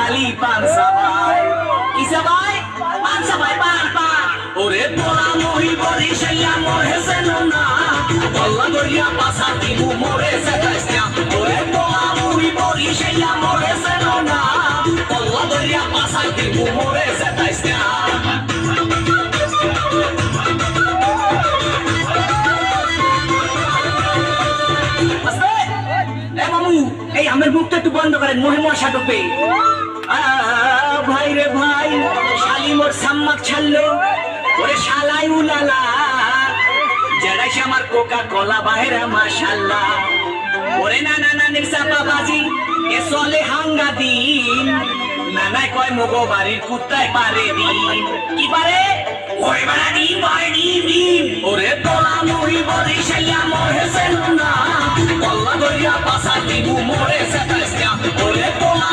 খালি পান সাবাই কি সাবাই পান সাবাই পান পান ওরে তোরা মহি বরি শাইয়া মরে সেনো না বল্লা গরিয়া পাসা দিমু মরে সেটাইস্তা ওরে তোরা মহি বরি শাইয়া মরে সেনো না বল্লা গরিয়া পাসা দিমু মরে সেটাইস্তা এই আমার মুখটা একটু বন্ধ করেন মহে মশা ঢোকে ভাই রে ভাই শালি মোর সাম্মাক ছাড়লো ওরে শালাই উলালা জড়াইছে আমার কোকা কোলা বাহেরা মাশাআল্লাহ ওরে না না না নিরসা বাবাজি এ চলে হাঙ্গা দিন নানাই কয় মগো বাড়ির কুত্তায় পারে দিন কি পারে ওই বাড়া দিন পারে দিন ওরে তোলা মুহি বরি শাইয়া মরে সেনো না কল্লা গরিয়া পাসা দিমু মরে সেটাইস্তা ওরে তোলা